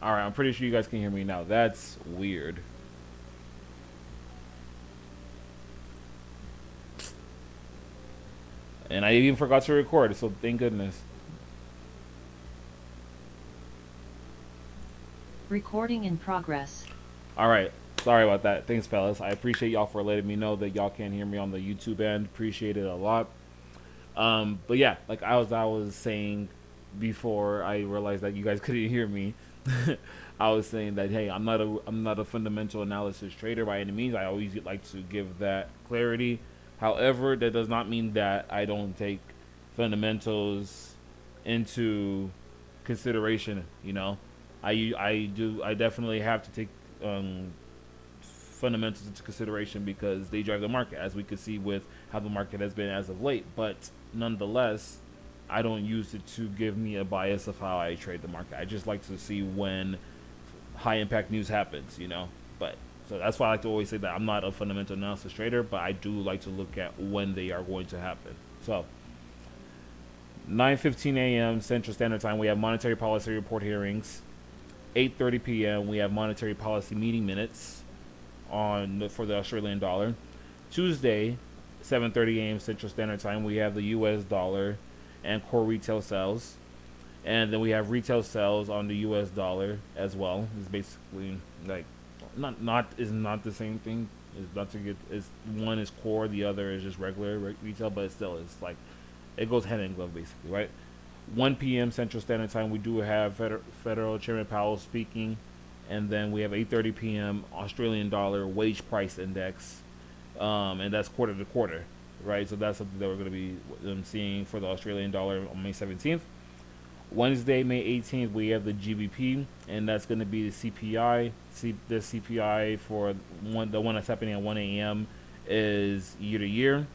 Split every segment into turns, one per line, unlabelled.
All right, I'm pretty sure you guys can hear me now. That's weird. And I even forgot to record, so thank goodness.
Recording in progress.
All right, sorry about that. Thanks, fellas. I appreciate y'all for letting me know that y'all can't hear me on the YouTube end. Appreciate it a lot. But yeah, like I was saying before I realized that you guys couldn't hear me. I was saying that hey, I'm not a fundamental analysis trader by any means. I always like to give that clarity. However, that does not mean that I don't take fundamentals into consideration. I definitely have to take um, fundamentals into consideration because they drive the market, as we could see with how the market has been as of late. But nonetheless, I don't use it to give me a bias of how I trade the market. I just like to see when high impact news happens. But so that's why I like to always say that I'm not a fundamental analysis trader, but I do like to look at when they are going to happen. So 9:15 a.m. Central Standard Time, we have monetary policy report hearings. 8:30 p.m. we have monetary policy meeting minutes for the Australian dollar. Tuesday, 7:30 a.m. Central Standard Time, we have the U.S. dollar and core retail sales, and then we have retail sales on the U.S. dollar as well. It's basically like not is not the same thing. It's not to get. It's one is core, the other is just regular retail, but still it's like it goes hand in glove basically, right? 1 p.m. Central Standard Time, we do have Federal Chairman Powell speaking, and then we have 8:30 p.m. Australian dollar wage price index, and that's quarter to quarter, right? So that's something that we're going to be seeing for the Australian dollar on May 17th. Wednesday, May 18th, we have the GBP, and that's going to be the CPI. The CPI for the one that's happening at 1 a.m. is year to year,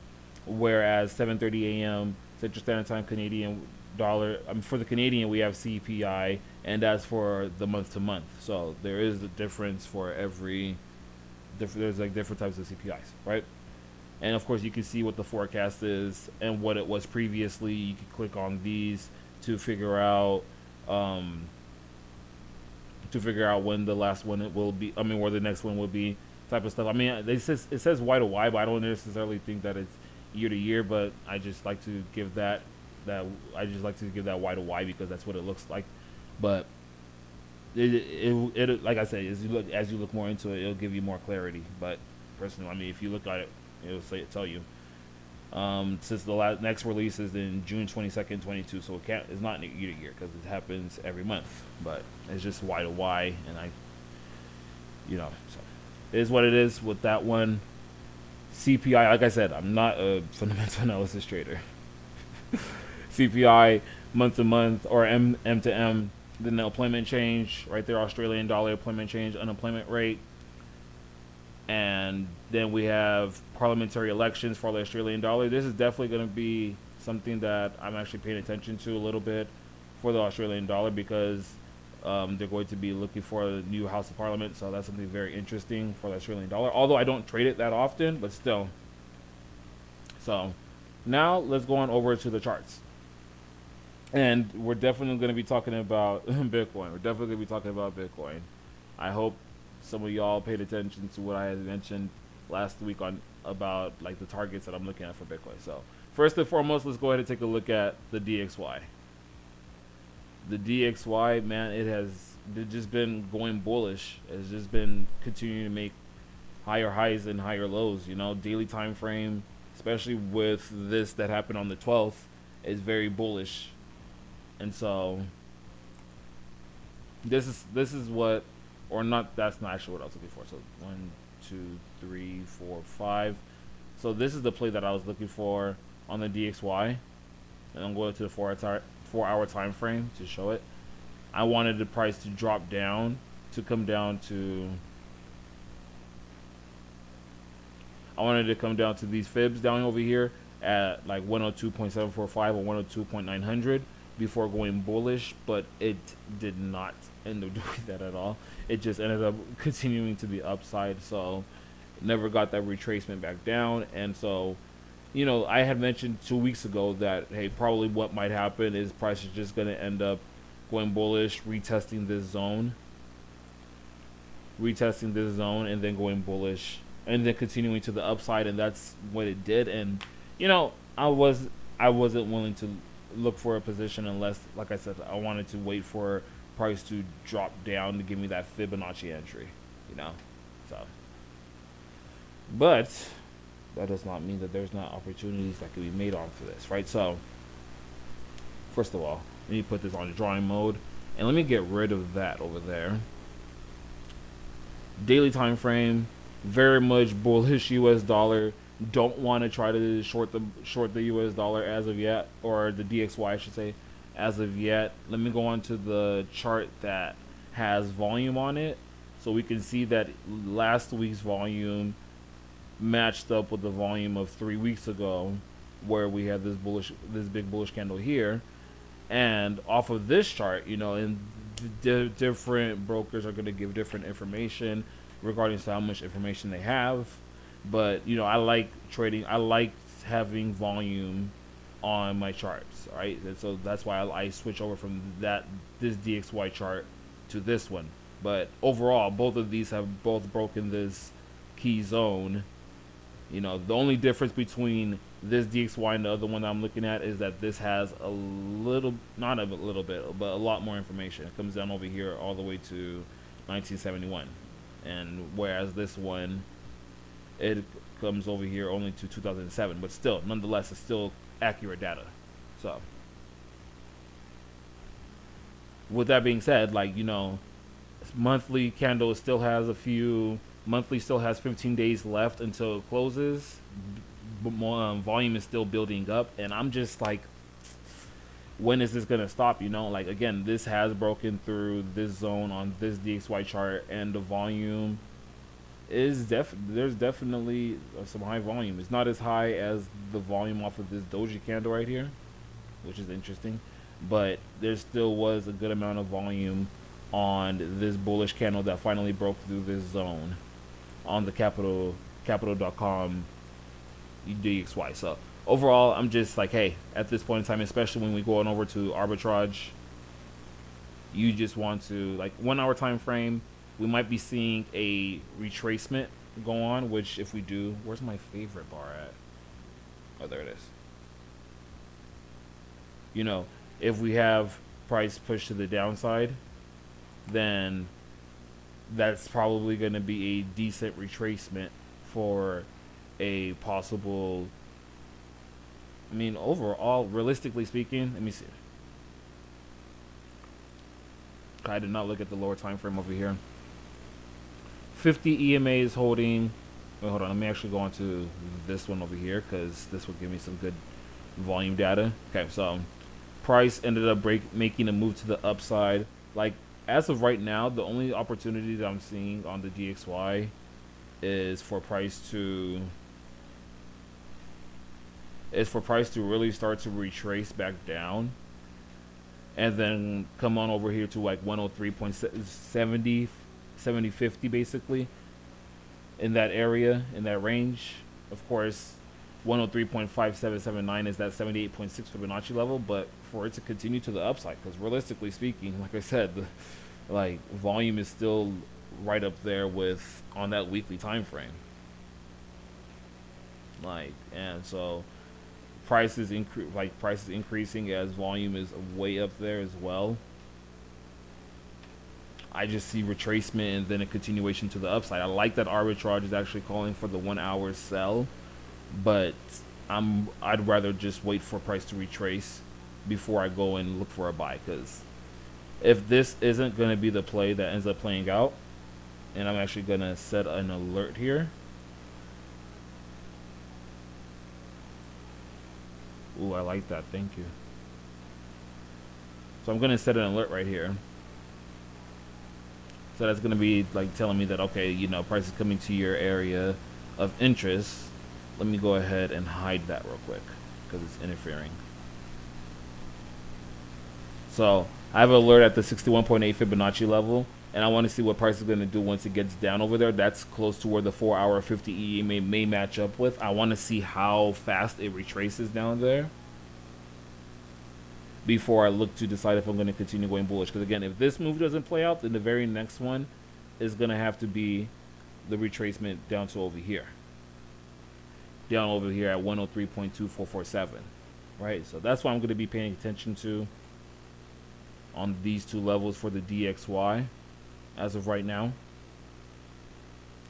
whereas 7:30 a.m. Central Standard Time Canadian dollar. For the Canadian, we have CPI, and that's for the month to month. So there is a difference for every. There's like different types of CPIs, right? And of course, you can see what the forecast is and what it was previously. You can click on these to figure out um, when the last one it will be. I mean, where the next one will be, type of stuff. I mean, it says Y to Y, but I don't necessarily think that it's year to year. But I just like to give that Y to Y because that's what it looks like. But it like I said, as you look more into it, it'll give you more clarity. But personally, I mean, if you look at it, tell you. Since the next release is in June 22nd, 22, so it's not year to year because it happens every month. But it's just Y to Y, and so it is what it is with that one. CPI, like I said, I'm not a fundamental analysis trader. CPI month to month or M to M. Then the employment change right there, Australian dollar employment change, unemployment rate, and then we have parliamentary elections for the Australian dollar. This is definitely going to be something that I'm actually paying attention to a little bit for the Australian dollar because they're going to be looking for a new House of Parliament. So that's something very interesting for the Australian dollar. Although I don't trade it that often, but still. So now let's go on over to the charts. And we're definitely going to be talking about Bitcoin. We're definitely going to be talking about Bitcoin. I hope some of y'all paid attention to what I had mentioned last week on about like the targets that I'm looking at for Bitcoin. So first and foremost, let's go ahead and take a look at the DXY. The DXY, man, it just been going bullish. It's just been continuing to make higher highs and higher lows. Daily time frame, especially with this that happened on the 12th, is very bullish. And so this is what, or not. That's not actually what I was looking for. So 1, 2, 3, 4, 5. So this is the play that I was looking for on the DXY, and I'm going to the 4-hour time frame to show it. I wanted the price to drop down to come down to. I wanted to come down to these fibs down over here at like 102.745 or 102.900 before going bullish, but it did not end up doing that at all. It just ended up continuing to the upside, so never got that retracement back down. And so, I had mentioned 2 weeks ago that, hey, probably what might happen is price is just going to end up going bullish, retesting this zone retesting this zone and then going bullish and then continuing to the upside, and that's what it did. And I wasn't willing to look for a position unless, like I said, I wanted to wait for price to drop down to give me that Fibonacci entry, so. But that does not mean that there's not opportunities that can be made off of this, right? So first of all, let me put this on drawing mode, and let me get rid of that over there. Daily time frame, very much bullish US dollar. Don't want to try to short the US dollar as of yet, or the DXY I should say, as of yet. Let me go on to the chart that has volume on it, so we can see that last week's volume matched up with the volume of 3 weeks ago, where we had this big bullish candle here. And off of this chart, and different brokers are going to give different information regarding to how much information they have. But I like trading. I like having volume on my charts, right? And so that's why I switch over from this DXY chart to this one. But overall, both of these have both broken this key zone. The only difference between this DXY and the other one that I'm looking at is that this has a little, not a little bit, but a lot more information. It comes down over here all the way to 1971. And whereas this one, it comes over here only to 2007. But still, nonetheless, it's still accurate data. So with that being said, monthly candle still has 15 days left until it closes. Volume is still building up, and I'm just like, when is this gonna stop? Again, this has broken through this zone on this DXY chart, and the volume is there's definitely some high volume. It's not as high as the volume off of this doji candle right here, which is interesting, but there still was a good amount of volume on this bullish candle that finally broke through this zone on the capital.com DXY. So overall, I'm just like, hey, at this point in time, especially when we go on over to arbitrage, you just want to, 1 hour time frame, we might be seeing a retracement go on, which if we do, where's my favorite bar at? Oh, there it is. If we have price push to the downside, then that's probably going to be a decent retracement for a possible, overall, realistically speaking, let me see. I did not look at the lower time frame over here. 50 EMA is holding. Wait, hold on. Let me actually go on to this one over here, because this will give me some good volume data. Okay, so price ended up making a move to the upside. As of right now, the only opportunity that I'm seeing on the DXY is for price to really start to retrace back down, and then come on over here to 103.70, 70.50 basically, in that area, in that range. Of course, 103.5779 is that 78.6 Fibonacci level, but for it to continue to the upside, because realistically speaking, like I said, volume is still right up there with on that weekly time frame. And so price is increasing as volume is way up there as well. I just see retracement and then a continuation to the upside. I like that arbitrage is actually calling for the 1 hour sell, but I'd rather just wait for price to retrace before I go and look for a buy, because if this isn't going to be the play that ends up playing out, and I'm actually going to set an alert here. Ooh, I like that. Thank you. So I'm going to set an alert right here. So that's going to be telling me that, okay, price is coming to your area of interest. Let me go ahead and hide that real quick, because it's interfering. So I have an alert at the 61.8 Fibonacci level, and I want to see what price is going to do once it gets down over there. That's close to where the 4 hour 50 EMA may match up with. I want to see how fast it retraces down there before I look to decide if I'm going to continue going bullish. Because again, if this move doesn't play out, then the very next one is going to have to be the retracement down to over here. Down over here at 103.2447. Right? So that's what I'm going to be paying attention to on these two levels for the DXY as of right now.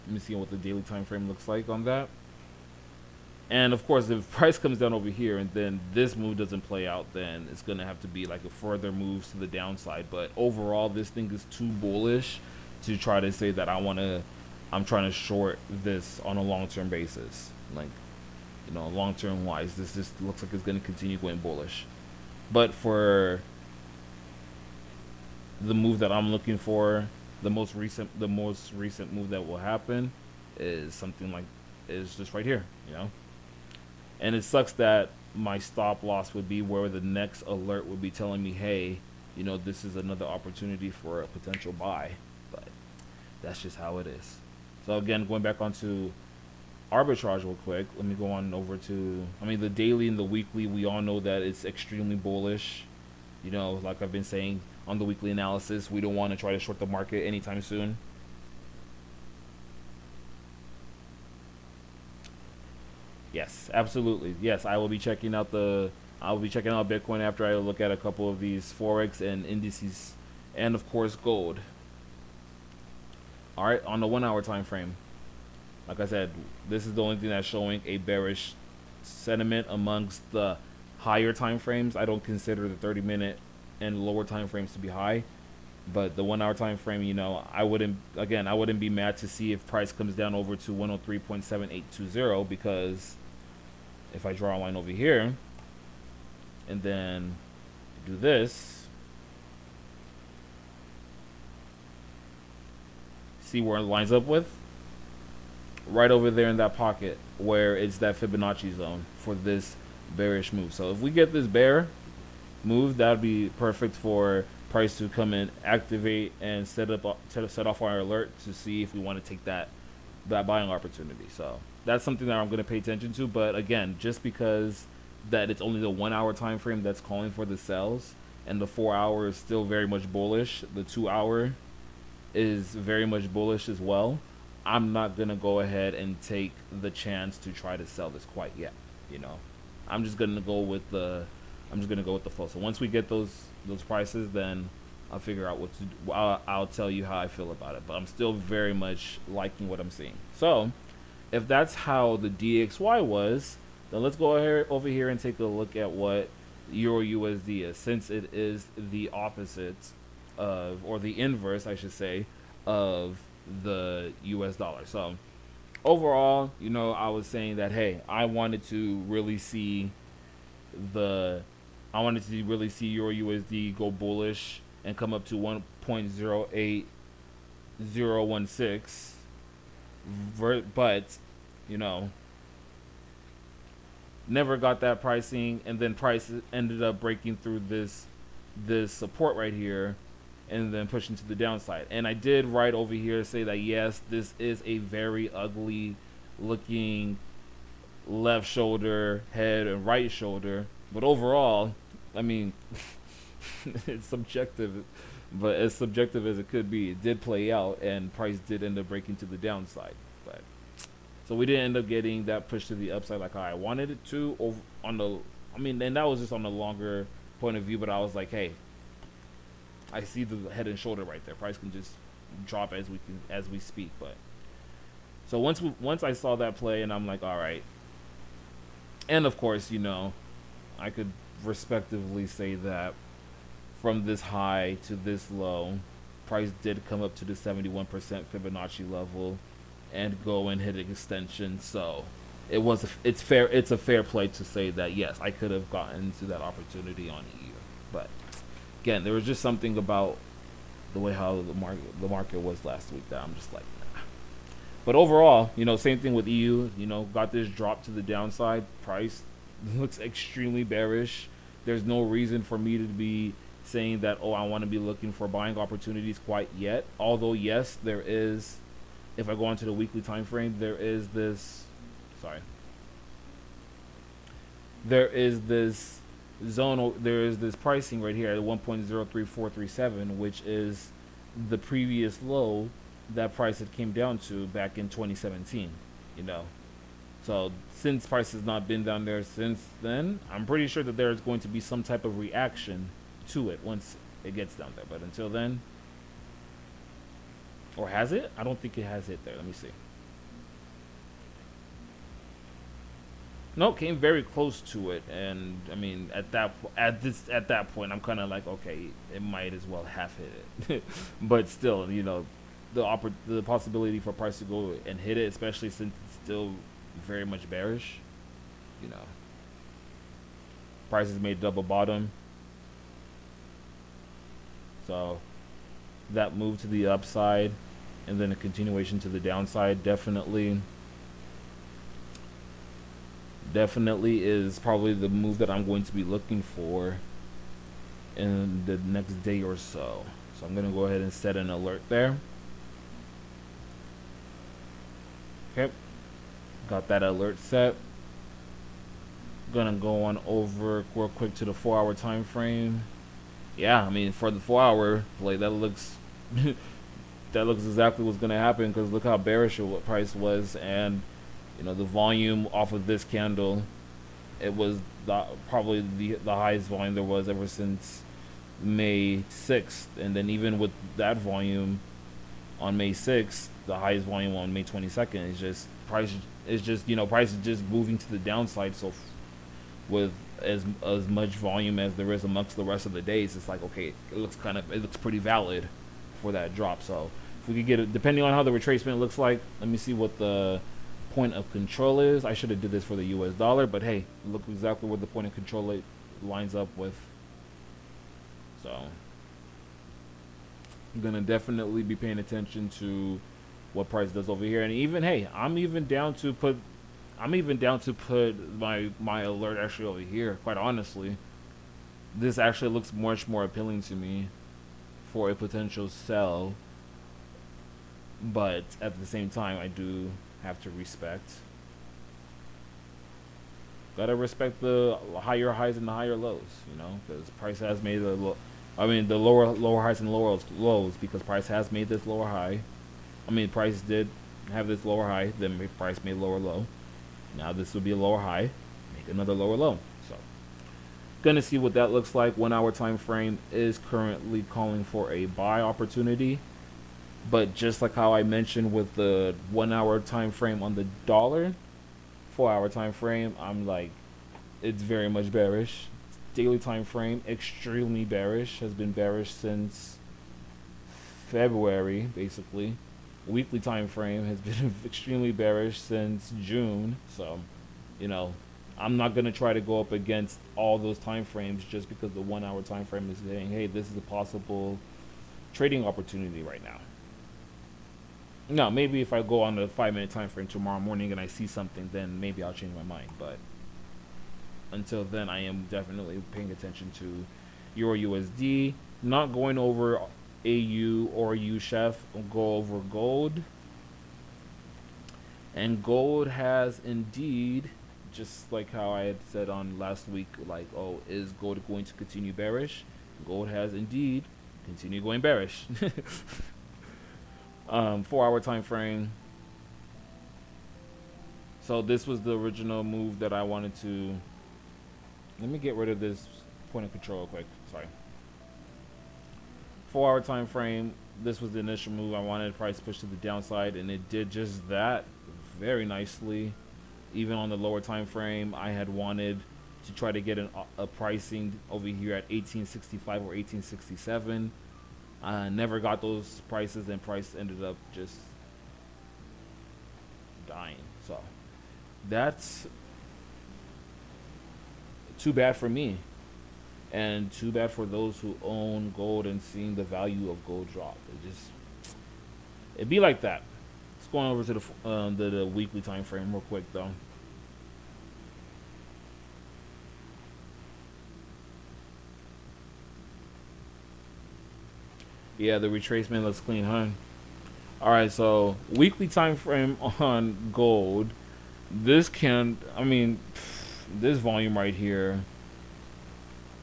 Let me see what the daily time frame looks like on that. And of course, if price comes down over here and then this move doesn't play out, then it's going to have to be like a further moves to the downside. But overall, this thing is too bullish to try to say that I'm trying to short this on a long-term basis. Like, you know, long-term wise, this just looks like it's going to continue going bullish. But for the move that I'm looking for, the most recent move that will happen is something like, is just right here, you know. And it sucks that my stop loss would be where the next alert would be telling me, hey, you know, this is another opportunity for a potential buy. But that's just how it is. So again, going back onto arbitrage real quick, let me go on over to, the daily and the weekly, we all know that it's extremely bullish. You know, like I've been saying on the weekly analysis, we don't want to try to short the market anytime soon. Yes, absolutely. Yes, I will be checking out Bitcoin after I look at a couple of these Forex and indices, and of course gold. All right, on the 1 hour time frame, like I said, this is the only thing that's showing a bearish sentiment amongst the higher time frames. I don't consider the 30-minute and lower time frames to be high, but the 1 hour time frame, you know, I wouldn't be mad to see if price comes down over to 103.7820, because if I draw a line over here and then do this, see where it lines up with? Right over there in that pocket where it's that Fibonacci zone for this bearish move. So if we get this bear move, that would be perfect for price to come in, activate, and set off our alert to see if we want to take that buying opportunity. So that's something that I'm going to pay attention to. But again, just because that it's only the 1 hour time frame that's calling for the sells, and the 4 hour is still very much bullish, the 2 hour is very much bullish as well, I'm not going to go ahead and take the chance to try to sell this quite yet. You know, I'm just going to go with the flow. So once we get those prices, then I'll figure out what to do. I'll tell you how I feel about it. But I'm still very much liking what I'm seeing. So if that's how the DXY was, then let's go over here and take a look at what Euro USD is, since it is the opposite of, or the inverse, I should say, of the US dollar. So overall, you know, I was saying that, hey, I wanted to really see Euro USD go bullish and come up to 1.08016, but you know, never got that pricing, and then price ended up breaking through this support right here and then pushing to the downside. And I did right over here say that yes, this is a very ugly looking left shoulder, head, and right shoulder, but overall, I mean, it's subjective, but as subjective as it could be, it did play out, and price did end up breaking to the downside. But so we didn't end up getting that push to the upside like how I wanted it to. And that was just on the longer point of view. But I was like, hey, I see the head and shoulder right there. Price can just drop as we speak. But so once I saw that play, and I'm like, all right. And of course, you know, I could respectively say that from this high to this low, price did come up to the 71% Fibonacci level and go and hit an extension. So it's a fair play to say that yes, I could have gotten to that opportunity on EU. But again, there was just something about the way how the market was last week that I'm just like, nah. But overall, you know, same thing with EU. You know, got this drop to the downside. Price looks extremely bearish. There's no reason for me to be saying that, oh, I want to be looking for buying opportunities quite yet. Although, yes, there is, if I go onto the weekly time frame, there is this zone, there is this pricing right here at 1.03437, which is the previous low that price had came down to back in 2017. You know, so since price has not been down there since then, I'm pretty sure that there is going to be some type of reaction to it once it gets down there. But until then, or has it? I don't think it has hit there. Let me see. No, came very close to it, and I mean at that point, I'm kind of like, okay, it might as well have hit it, but still, you know, the possibility for price to go and hit it, especially since it's still very much bearish, you know, price has made double bottom, so that move to the upside, and then a continuation to the downside definitely is probably the move that I'm going to be looking for in the next day or so. So I'm gonna go ahead and set an alert there. Okay, got that alert set. Gonna go on over real quick to the 4-hour time frame. Yeah, I mean, for the 4-hour play, that looks that looks exactly what's gonna happen, because look how bearish the price was, and you know, the volume off of this candle, it was probably the highest volume there was ever since May 6th. And then even with that volume on May 6th, the highest volume on May 22nd, is just price is just, you know, price is just moving to the downside. So with as much volume as there is amongst the rest of the days, it's like, okay, it looks pretty valid for that drop. So if we could get it, depending on how the retracement looks like, let me see what the point of control is. I should have did this for the US dollar, but hey, look exactly what the point of control lines up with. So I'm gonna definitely be paying attention to what price does over here. And even, hey, I'm even down to put my alert actually over here. Quite honestly, this actually looks much more appealing to me for a potential sell, but at the same time, I do have to gotta respect the higher highs and the higher lows, you know, because price has made the lower highs and lower lows, because price has made this lower high. I mean, price did have this lower high, then price made lower low. Now this will be a lower high, make another lower low. So gonna see what that looks like. 1-hour time frame is currently calling for a buy opportunity. But just like how I mentioned with the 1-hour time frame on the dollar, 4-hour time frame, I'm like, it's very much bearish. Daily time frame, extremely bearish. Has been bearish since February, basically. Weekly time frame has been extremely bearish since June. So, you know, I'm not gonna try to go up against all those time frames just because the 1-hour time frame is saying, hey, this is a possible trading opportunity right now. No, maybe if I go on the 5-minute time frame tomorrow morning and I see something, then maybe I'll change my mind. But until then, I am definitely paying attention to Euro USD. Not going over AU or USHEF. I'll go over gold. And gold has indeed, just like how I had said on last week, like, oh, is gold going to continue bearish? Gold has indeed continued going bearish. 4-hour time frame. So this was the original move that I wanted to. Let me get rid of this point of control real quick. Sorry. 4-hour time frame. This was the initial move. I wanted price push to the downside, and it did just that very nicely. Even on the lower time frame, I had wanted to try to get a pricing over here at 1865 or 1867. Never got those prices, and price ended up just dying. So that's too bad for me, and too bad for those who own gold and seeing the value of gold drop. It'd be like that. Let's go on over to the weekly time frame real quick though. Yeah, the retracement looks clean, huh? All right, so weekly time frame on gold. This volume right here,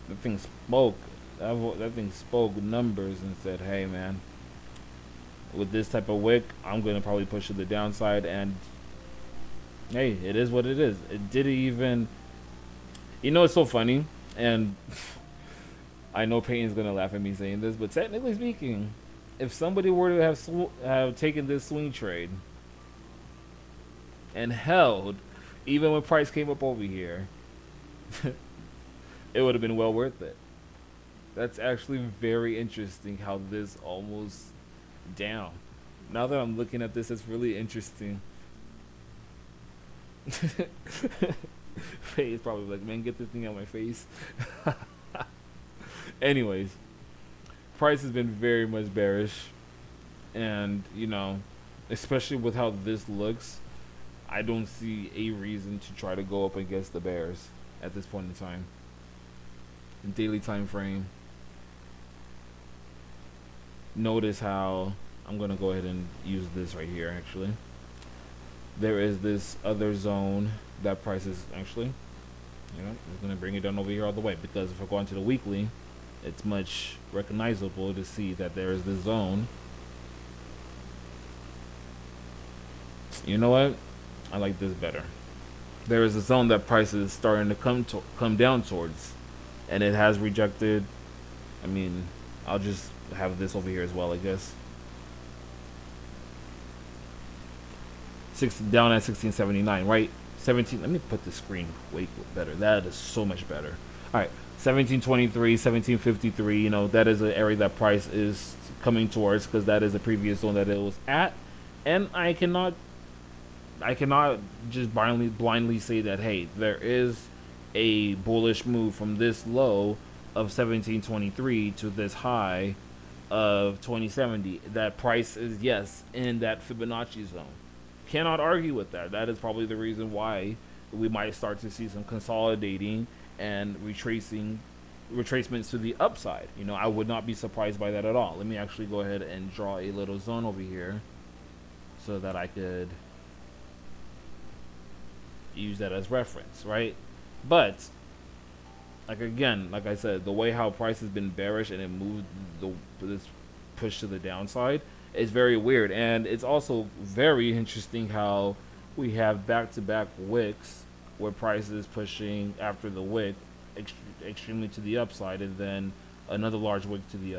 that thing spoke. That thing spoke numbers and said, "Hey, man, with this type of wick, I'm gonna probably push to the downside. And hey, it is what it is. It didn't even. You know, it's so funny, and I know Peyton's gonna laugh at me saying this, but technically speaking, if somebody were to have taken this swing trade and held, even when price came up over here, it would have been well worth it. That's actually very interesting how this almost down. Now that I'm looking at this, it's really interesting. Faye is probably like, man, get this thing out of my face. Anyways, price has been very much bearish. And, you know, especially with how this looks, I don't see a reason to try to go up against the bears at this point in time. The daily time frame. Notice how I'm going to go ahead and use this right here, actually. There is this other zone that price is actually, you know, I'm going to bring it down over here all the way, because if I go into the weekly, it's much recognizable to see that there is this zone. You know what? I like this better. There is a zone that price is starting to come down towards, and it has rejected. I mean, I'll just have this over here as well, I guess. Down at 1679, right? 17. Let me put the screen way better. That is so much better. All right, 1723, 1753. You know, that is an area that price is coming towards, because that is a previous zone that it was at, and I cannot just blindly say that, hey, there is a bullish move from this low of 1723 to this high of 2070. That price is, yes, in that Fibonacci zone. Cannot argue with that. That is probably the reason why we might start to see some consolidating and retracements to the upside. You know, I would not be surprised by that at all. Let me actually go ahead and draw a little zone over here so that I could use that as reference, right? But like, again, like I said, the way how price has been bearish and it moved this push to the downside is very weird. And it's also very interesting how we have back-to-back wicks where price is pushing after the wick extremely to the upside, and then another large wick to the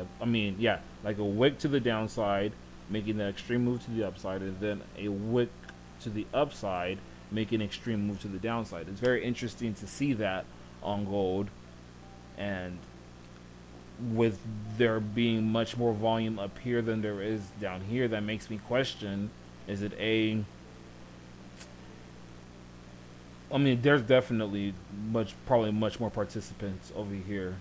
like a wick to the downside, making the extreme move to the upside, and then a wick to the upside, making an extreme move to the downside. It's very interesting to see that on gold, and with there being much more volume up here than there is down here, that makes me question, is it there's definitely probably much more participants over here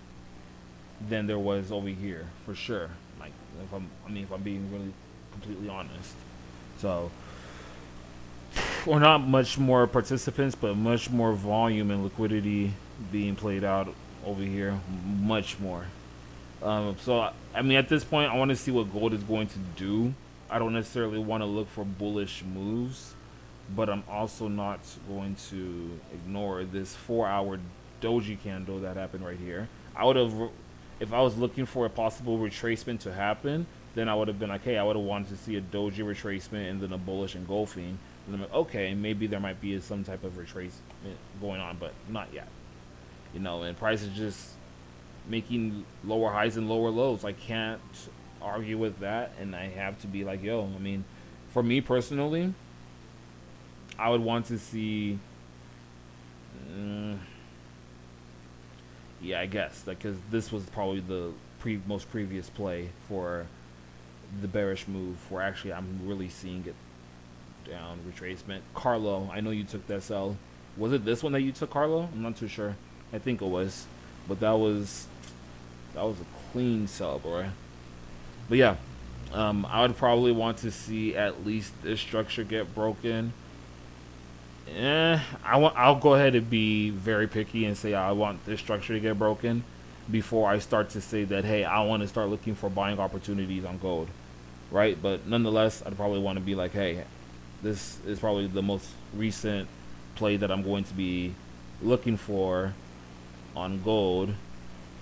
than there was over here, for sure. Like, if I'm being really completely honest. So, or not much more participants, but much more volume and liquidity being played out over here, much more. So I mean, at this point, I want to see what gold is going to do. I don't necessarily want to look for bullish moves, but I'm also not going to ignore this 4-hour doji candle that happened right here. If I was looking for a possible retracement to happen, then I would have been like, hey, I would have wanted to see a doji retracement and then a bullish engulfing. And I'm like, okay, maybe there might be some type of retracement going on, but not yet. You know, and price is just making lower highs and lower lows. I can't argue with that, and I have to be like, yo, I mean, for me personally, I would want to see, yeah, I guess, because this was probably the most previous play for the bearish move, where actually I'm really seeing it down retracement. Carlo, I know you took that sell. Was it this one that you took, Carlo? I'm not too sure. I think it was, but that was a clean sell, boy. But yeah, I would probably want to see at least this structure get broken. I'll go ahead and be very picky and say I want this structure to get broken before I start to say that, hey, I want to start looking for buying opportunities on gold, right? But nonetheless, I'd probably want to be like, hey, this is probably the most recent play that I'm going to be looking for on gold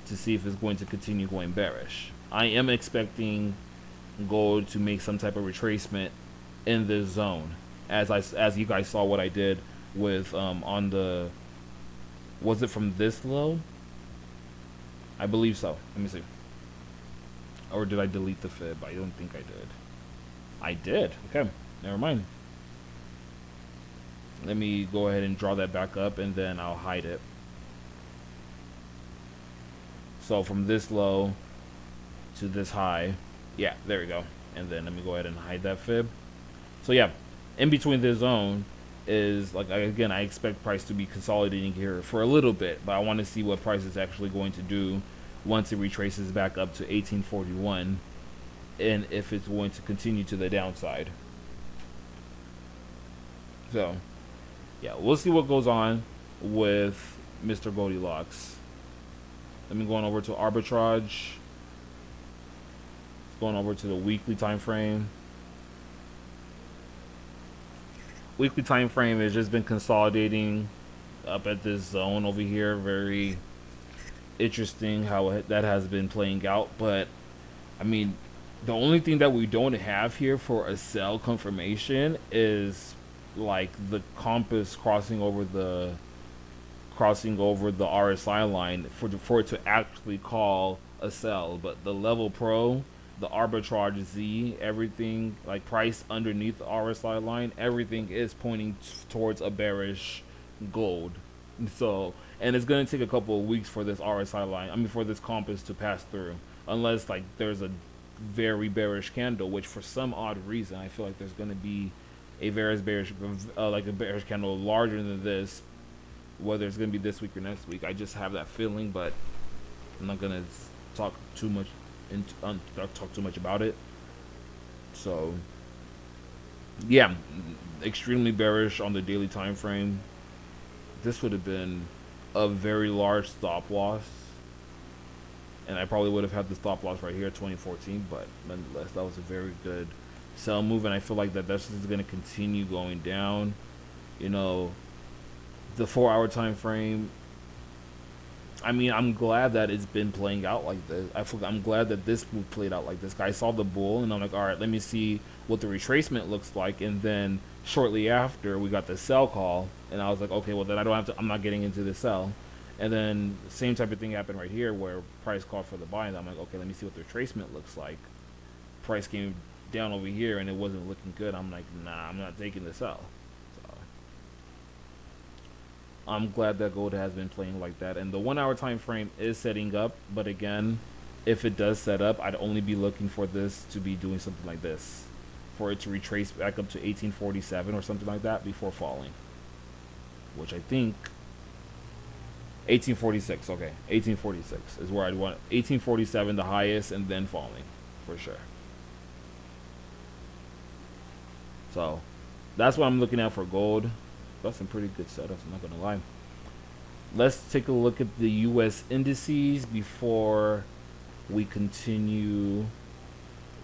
to see if it's going to continue going bearish. I am expecting gold to make some type of retracement in this zone, as you guys saw what I did with on the, was it from this low? I believe so. Let me see. Or did I delete the fib? I don't think I did. I did. Okay, never mind. Let me go ahead and draw that back up, and then I'll hide it. So from this low to this high, yeah, there we go. And then let me go ahead and hide that fib. So yeah, in between this zone is, like, again, I expect price to be consolidating here for a little bit, but I want to see what price is actually going to do once it retraces back up to 1841, and if it's going to continue to the downside. So yeah, we'll see what goes on with Mr. Goldilocks. Let me go on over to arbitrage. Going over to the weekly time frame. Weekly time frame has just been consolidating up at this zone over here. Very interesting how that has been playing out. But I mean, the only thing that we don't have here for a sell confirmation is like the compass crossing over the RSI line for it to actually call a sell. But the level pro, the arbitrage Z, everything, like price underneath the RSI line, everything is pointing towards a bearish gold. So, and it's going to take a couple of weeks for this RSI line, I mean for this compass to pass through, unless like there's a very bearish candle, which for some odd reason I feel like there's going to be a bearish candle larger than this, whether it's going to be this week or next week. I just have that feeling, but I'm not going to talk too much about it. So yeah, extremely bearish on the daily time frame. This would have been a very large stop loss, and I probably would have had the stop loss right here at 2014, but nonetheless, that was a very good sell move, and I feel like that's just going to continue going down. You know, the 4-hour time frame, I mean, I'm glad that it's been playing out like this. I'm glad that this move played out like this. I saw the bull, and I'm like, all right, let me see what the retracement looks like. And then shortly after, we got the sell call, and I was like, okay, well then I'm not getting into the sell. And then same type of thing happened right here, where price called for the buy, and I'm like, okay, let me see what the retracement looks like. Price came down over here, and it wasn't looking good. I'm like, nah, I'm not taking the sell. I'm glad that gold has been playing like that. And the 1-hour time frame is setting up, but again, if it does set up, I'd only be looking for this to be doing something like this, for it to retrace back up to 1847 or something like that before falling, which I think 1846. Okay, 1846 is where I'd want 1847 the highest, and then falling for sure. So that's what I'm looking at for gold. Got some pretty good setups, I'm not gonna lie. Let's take a look at the US indices before we continue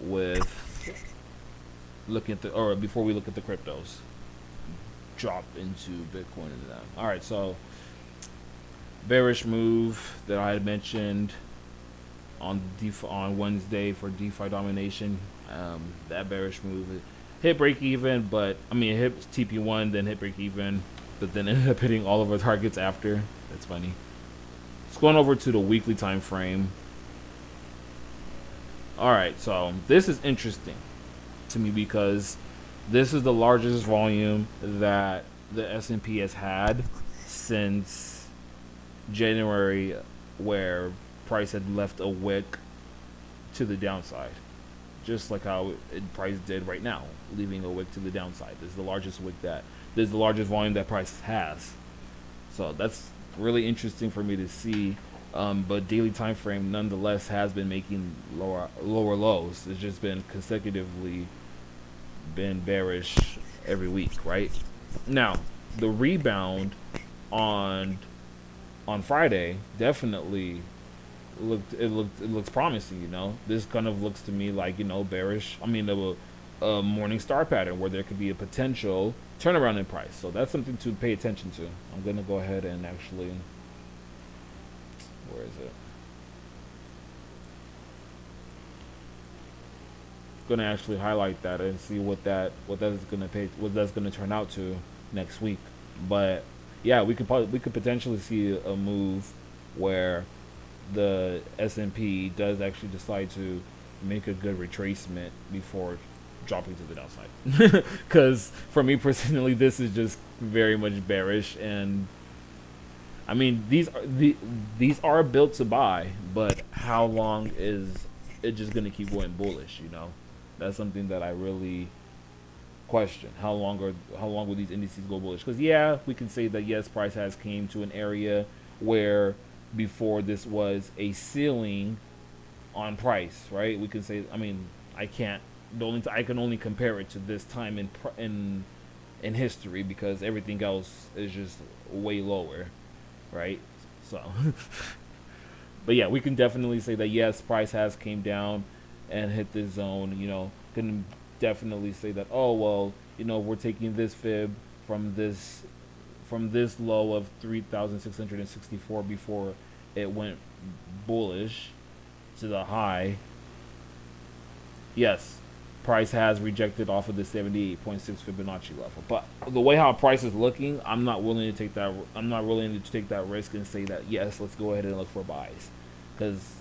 with looking at before we look at the cryptos. Drop into Bitcoin and that. Alright, so bearish move that I had mentioned on Wednesday for DeFi domination. That bearish move hit break even, but I mean, it hit TP1, then hit break even, but then ended up hitting all of our targets after. That's funny. Let's go on over to the weekly time frame. All right, so this is interesting to me because this is the largest volume that the S&P has had since January, where price had left a wick to the downside. Just like how price did right now, leaving a wick to the downside. This is the largest volume that price has. So that's really interesting for me to see. But daily time frame nonetheless has been making lower lows. It's just been consecutively been bearish every week, right? Now, the rebound on Friday definitely looks promising. You know, this kind of looks to me like, you know, bearish. I mean, a morning star pattern where there could be a potential turnaround in price. So that's something to pay attention to. I'm gonna go ahead and actually, where is it? gonna actually highlight that and see what that's gonna turn out to next week. But yeah, we could potentially see a move where the S&P does actually decide to make a good retracement before dropping to the downside. Because for me personally, this is just very much bearish, and I mean these are built to buy, but how long is it just gonna keep going bullish? You know, that's something that I really question. How long will these indices go bullish? Because yeah, we can say that yes, price has came to an area where before this was a ceiling on price, right? We can say, I mean, I can't. I can only compare it to this time in history because everything else is just way lower, right? So, but yeah, we can definitely say that yes, price has came down and hit this zone. You know, can definitely say that, oh well, you know, we're taking this fib from this low of 3,664 before it went bullish to the high. Yes, price has rejected off of the 78.6 Fibonacci level, but the way how price is looking, I'm not willing to take that. I'm not willing to take that risk and say that yes, let's go ahead and look for buys, because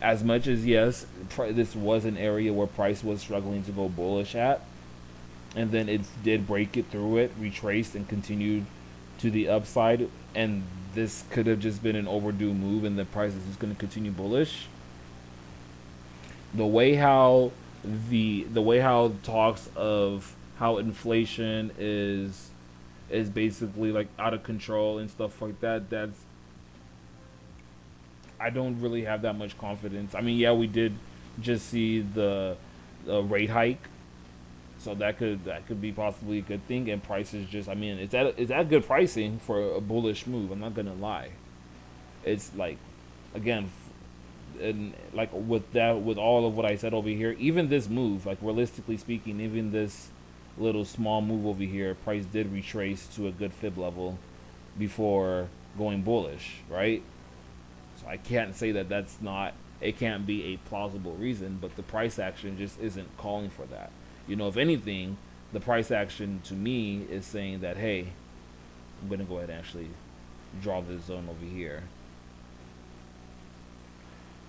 as much as yes, this was an area where price was struggling to go bullish at, and then it did break it through it, retraced, and continued to the upside, and this could have just been an overdue move, and the price is just going to continue bullish. The way how talks of how inflation is basically like out of control and stuff like that, that's, I don't really have that much confidence. I mean, yeah, we did just see the rate hike, so that could be possibly a good thing. And prices just, I mean, it's at good pricing for a bullish move. I'm not gonna lie. It's like, again, and like with all of what I said over here, even this move, like realistically speaking, even this little small move over here, price did retrace to a good fib level before going bullish, right? So I can't say that that's not, it can't be a plausible reason, but the price action just isn't calling for that. You know, if anything, the price action to me is saying that, hey, I'm going to go ahead and actually draw this zone over here.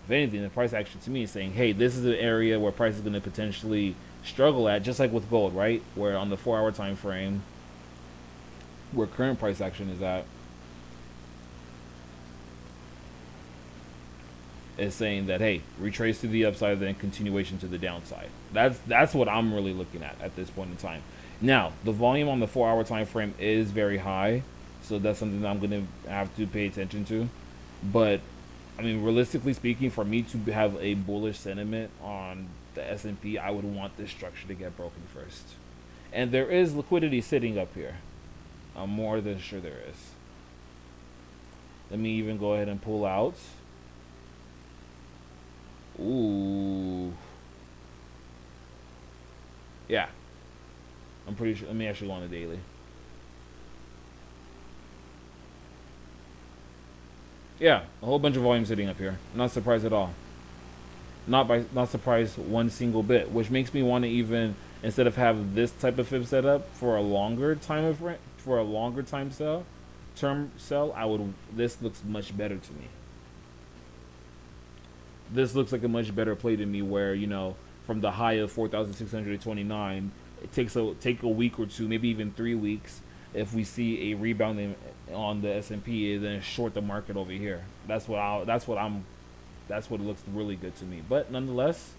If anything, the price action to me is saying, hey, this is an area where price is going to potentially struggle at, just like with gold, right? Where on the 4-hour time frame, where current price action is at, is saying that, hey, retrace to the upside, then continuation to the downside. That's what I'm really looking at this point in time. Now, the volume on the 4-hour time frame is very high, so that's something that I'm going to have to pay attention to. But I mean, realistically speaking, for me to have a bullish sentiment on the S&P, I would want this structure to get broken first. And there is liquidity sitting up here. I'm more than sure there is. Let me even go ahead and pull out. Ooh. Yeah. I'm pretty sure. Let me actually go on the daily. Yeah, a whole bunch of volume sitting up here. Not surprised at all. Not surprised one single bit, which makes me want to even, instead of have this type of fib set up for a longer time term sell, this looks much better to me. This looks like a much better play to me, where, you know, from the high of 4,629, it take a week or two, maybe even 3 weeks. If we see a rebound on the S&P, then short the market over here. That's what it looks really good to me. But nonetheless,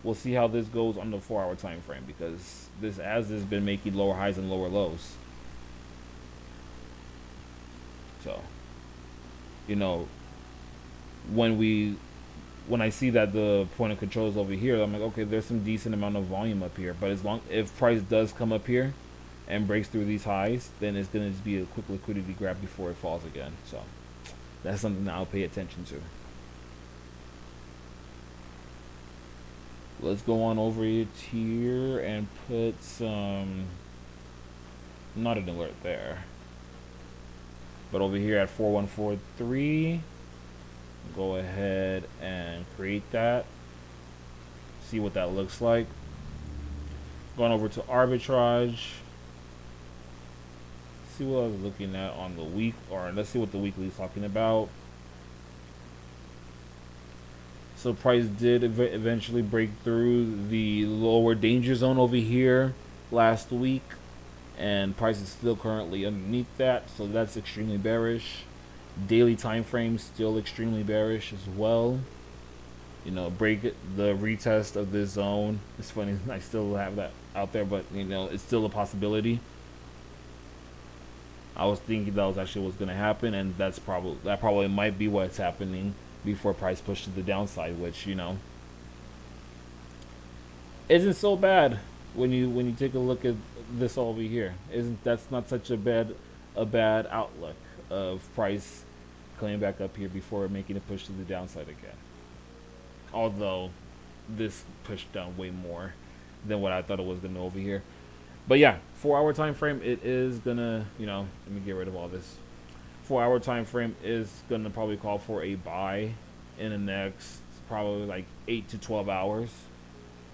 we'll see how this goes on the 4-hour time frame, because this has been making lower highs and lower lows. So, you know, when I see that the point of control is over here, I'm like, okay, there's some decent amount of volume up here. But if price does come up here and breaks through these highs, then it's going to be a quick liquidity grab before it falls again. So that's something that I'll pay attention to. Let's go on over it here and put some, not an alert there, but over here at 4143, go ahead and create that. see what that looks like. Going over to arbitrage. See what I was looking at on the week, or let's see what the weekly is talking about. So price did eventually break through the lower danger zone over here last week, and price is still currently underneath that, so that's extremely bearish. Daily time frame still extremely bearish as well. You know, break the retest of this zone. It's funny, I still have that out there, but you know, it's still a possibility. I was thinking that was actually what's going to happen, and that probably might be what's happening before price pushed to the downside, which, you know, isn't so bad when you take a look at this over here. That's not such a bad outlook of price coming back up here before making a push to the downside again. Although this pushed down way more than what I thought it was going to over here. But yeah, 4 hour time frame, it is gonna, you know, let me get rid of all this. 4 hour time frame is gonna probably call for a buy in the next probably like 8 to 12 hours,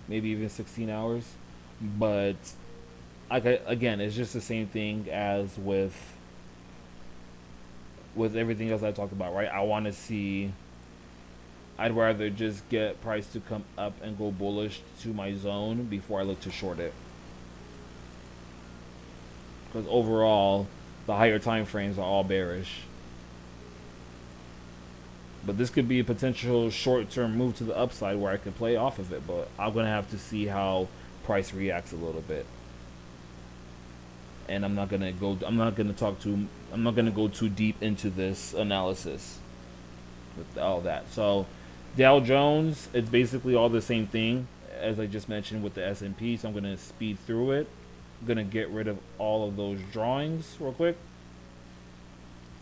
maybe even 16 hours. But again, it's just the same thing as with everything else I talked about, right? I want to see. I'd rather just get price to come up and go bullish to my zone before I look to short it. Because overall, the higher time frames are all bearish. But this could be a potential short-term move to the upside where I could play off of it. But I'm gonna have to see how price reacts a little bit. And I'm not gonna go too deep into this analysis with all that. So Dow Jones, it's basically all the same thing as I just mentioned with the S&P. So I'm gonna speed through it. I'm gonna get rid of all of those drawings real quick.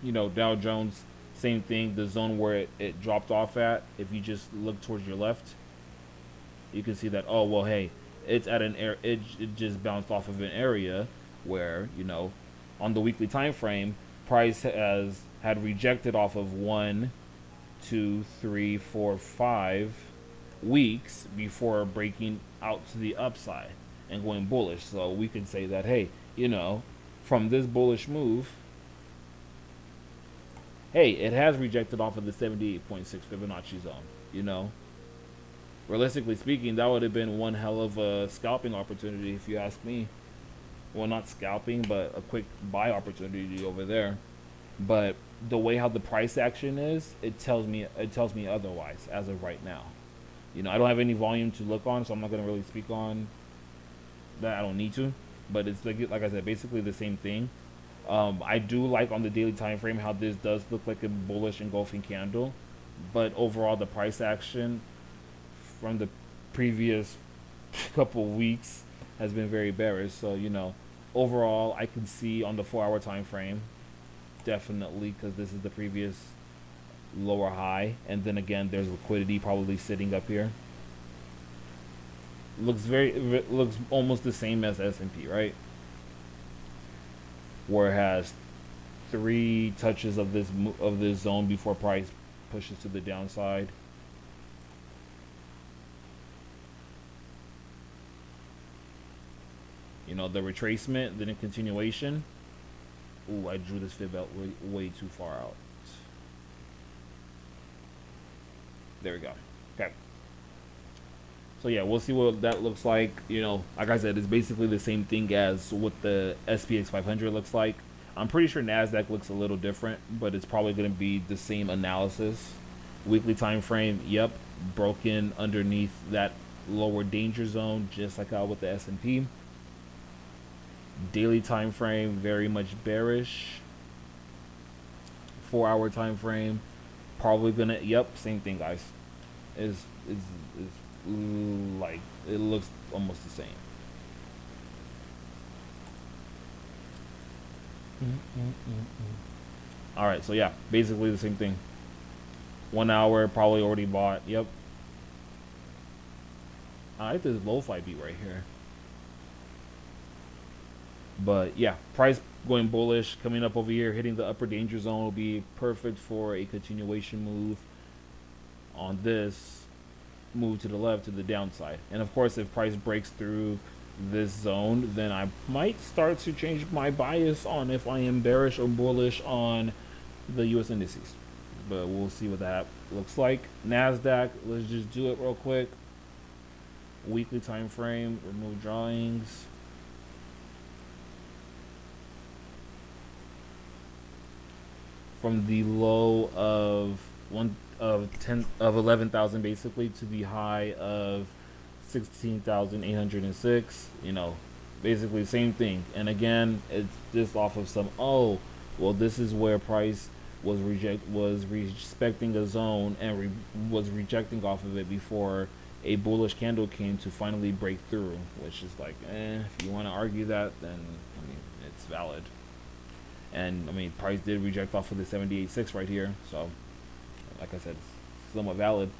You know, Dow Jones, same thing. The zone where it dropped off at, if you just look towards your left, you can see that, oh well, hey, it's at an it just bounced off of an area where, you know, on the weekly time frame, price had rejected off of 1, 2, 3, 4, 5 weeks before breaking out to the upside and going bullish. So we can say that, hey, you know, from this bullish move, hey, it has rejected off of the 78.6 Fibonacci zone. You know, realistically speaking, that would have been one hell of a scalping opportunity if you ask me. Well, not scalping, but a quick buy opportunity over there. But the way how the price action is, it tells me otherwise as of right now. You know, I don't have any volume to look on, so I'm not going to really speak on that. I don't need to, but it's like I said, basically the same thing. I do like on the daily time frame how this does look like a bullish engulfing candle, but overall the price action from the previous couple weeks has been very bearish. So, you know, overall I can see on the 4 hour time frame, definitely, because this is the previous lower high, and then again there's liquidity probably sitting up here. Looks almost the same as S&P, right? Where it has 3 touches of this zone before price pushes to the downside. You know, the retracement, then a continuation. Ooh, I drew this fib out way too far out. There we go. Okay. So yeah, we'll see what that looks like. You know, like I said, it's basically the same thing as what the SPX 500 looks like. I'm pretty sure NASDAQ looks a little different, but it's probably going to be the same analysis. Weekly time frame, yep, broken underneath that lower danger zone, just like how with the S&P. Daily time frame, very much bearish. 4 hour time frame, probably gonna, yep, same thing, guys. Is like, it looks almost the same. All right, so yeah, basically the same thing. 1 hour, probably already bought. Yep. I like this lo-fi beat right here. But yeah, price going bullish, coming up over here, hitting the upper danger zone will be perfect for a continuation move on this. move to the left to the downside. And of course, if price breaks through this zone, then I might start to change my bias on if I am bearish or bullish on the US indices. But we'll see what that looks like. NASDAQ, let's just do it real quick. Weekly time frame, remove drawings. From the low of 11,000 basically to the high of 16,806, you know, basically same thing. And again, it's just off of some, oh, well, this is where price was respecting a zone and was rejecting off of it before a bullish candle came to finally break through, which is like, if you want to argue that, then I mean, it's valid. And I mean, price did reject off of the 78.6 right here, so like I said, it's somewhat valid.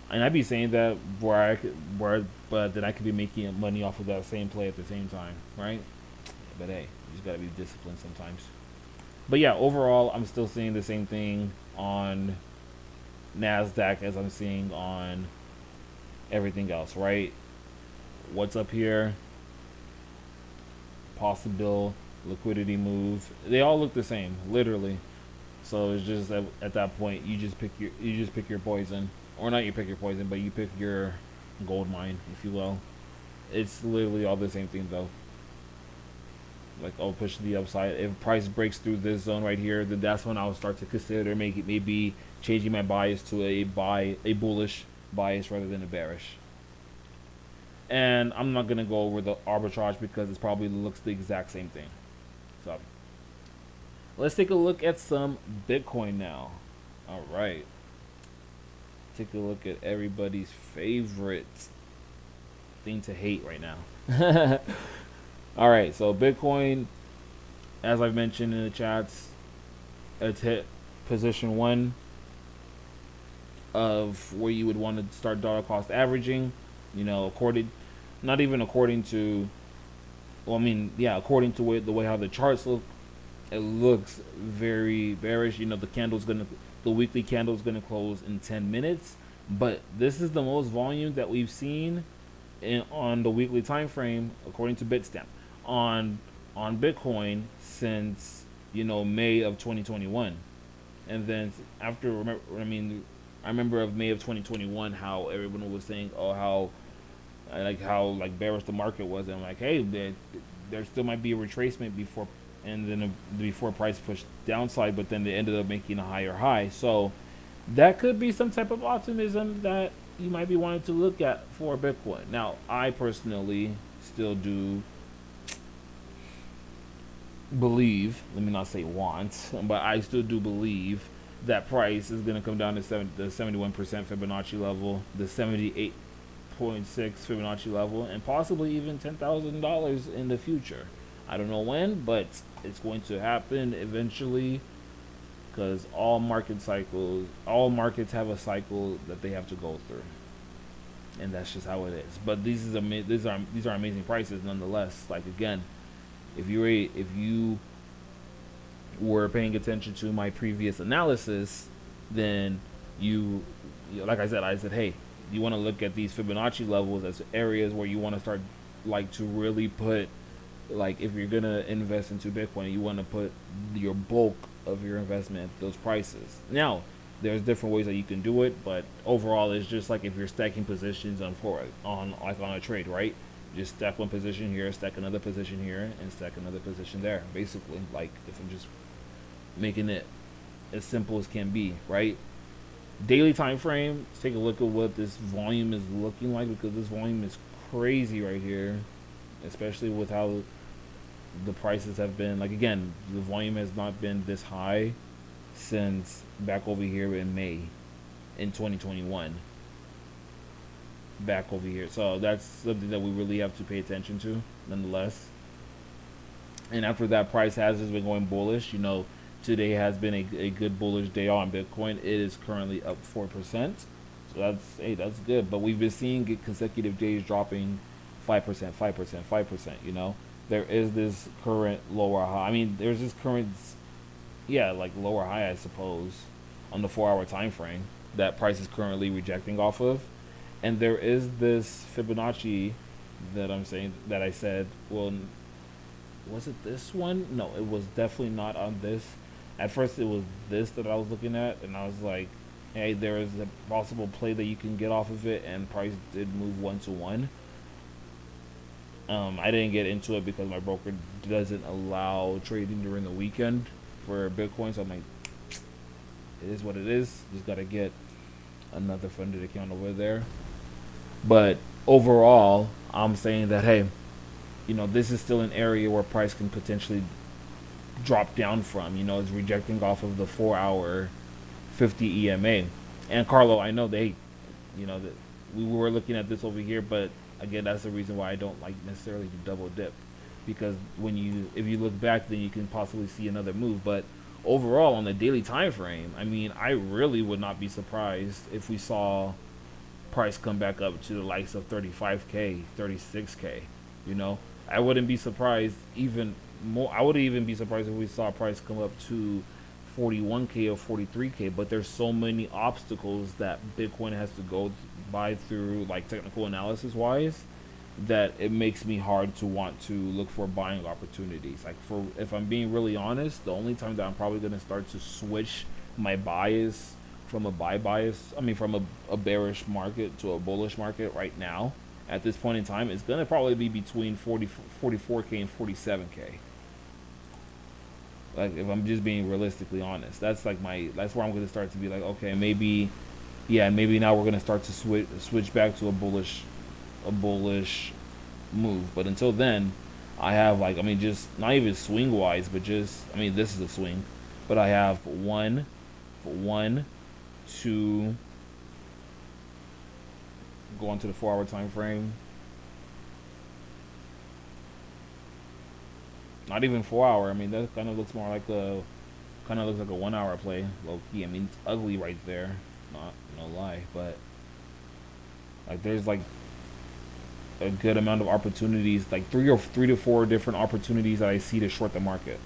And I'd be saying that but then I could be making money off of that same play at the same time, right? But hey, you just gotta be disciplined sometimes. But yeah, overall, I'm still seeing the same thing on NASDAQ as I'm seeing on everything else, right? What's up here? Possible liquidity move. They all look the same, literally. So it's just at that point, you just pick your poison, or not you pick your poison, but you pick your gold mine, if you will. It's literally all the same thing though. Like, I'll push the upside. If price breaks through this zone right here, then that's when I'll start to consider maybe changing my bias to a bullish bias rather than a bearish. And I'm not gonna go over the arbitrage because it probably looks the exact same thing. So let's take a look at some Bitcoin now. All right, take a look at everybody's favorite thing to hate right now. All right, so Bitcoin, as I've mentioned in the chats, it's hit position 1 of where you would want to start dollar cost averaging. You know, according to the way how the charts look, it looks very bearish. You know, the weekly candle is gonna close in 10 minutes, but this is the most volume that we've seen on the weekly time frame, according to Bitstamp, on Bitcoin since, you know, May of 2021. And then after, I remember of May of 2021 how everyone was saying, oh, how bearish the market was, and I'm like, hey, there still might be a retracement before price pushed downside, but then they ended up making a higher high. So that could be some type of optimism that you might be wanting to look at for Bitcoin. Now, I personally still do believe, let me not say want, but I still do believe that price is going to come down to the 71% Fibonacci level, the 78.6 Fibonacci level, and possibly even $10,000 in the future. I don't know when, but it's going to happen eventually, because all markets have a cycle that they have to go through, and that's just how it is. But these are amazing prices nonetheless. Like, again, if you were paying attention to my previous analysis, then like I said, hey, you want to look at these Fibonacci levels as areas where you want to start, like, to really put, like, if you're gonna invest into Bitcoin, you want to put your bulk of your investment at those prices. Now, there's different ways that you can do it, but overall, it's just like if you're stacking positions on Forex, on a trade, right? Just stack one position here, stack another position here, and stack another position there. Basically, like, if I'm just making it as simple as can be, right? Daily time frame, let's take a look at what this volume is looking like, because this volume is crazy right here, especially with how the prices have been. Like, again, the volume has not been this high since back over here in May in 2021. Back over here. So that's something that we really have to pay attention to nonetheless. And after that, price has just been going bullish. You know, today has been a good bullish day on Bitcoin. It is currently up 4%. So that's good. But we've been seeing consecutive days dropping 5%, 5%. You know, there is this current lower high. I mean, there's this current, like, lower high, I suppose. on the 4-hour time frame that price is currently rejecting off of. And there is this Fibonacci that I'm saying that I said, well, was it this one? No, it was definitely not on this. At first, it was this that I was looking at, and I was like, hey, there is a possible play that you can get off of it, and price did move 1-to-1. I didn't get into it because my broker doesn't allow trading during the weekend for Bitcoin, so I'm like, it is what it is. Just gotta get another funded account over there. But overall, I'm saying that, hey, this is still an area where price can potentially drop down from. It's rejecting off of the 4-hour 50 EMA. And Carlo, I know that we were looking at this over here, but again, that's the reason why I don't like necessarily to double dip, because if you look back, then you can possibly see another move. But overall, on the daily time frame, I mean, I really would not be surprised if we saw price come back up to the likes of 35K, 36K. I wouldn't be surprised even more. I would even be surprised if we saw price come up to 41K or 43K. But there's so many obstacles that Bitcoin has to go by through, like technical analysis wise, that it makes me hard to want to look for buying opportunities. Like, if I'm being really honest, the only time that I'm probably going to start to switch my bias from a from a bearish market to a bullish market right now at this point in time is going to probably be between 44K and 47K. Like, if I'm just being realistically honest, that's where I'm going to start to be like, okay, maybe now we're going to start to switch back to a bullish move. But until then, I have just not even swing wise, but just, this is a swing, but I have one, two, go on to the 4-hour time frame. Not even 4-hour. That kind of looks more like a 1-hour play. Low key. It's ugly right there. No lie, but there's a good amount of opportunities, like three to four different opportunities that I see to short the market.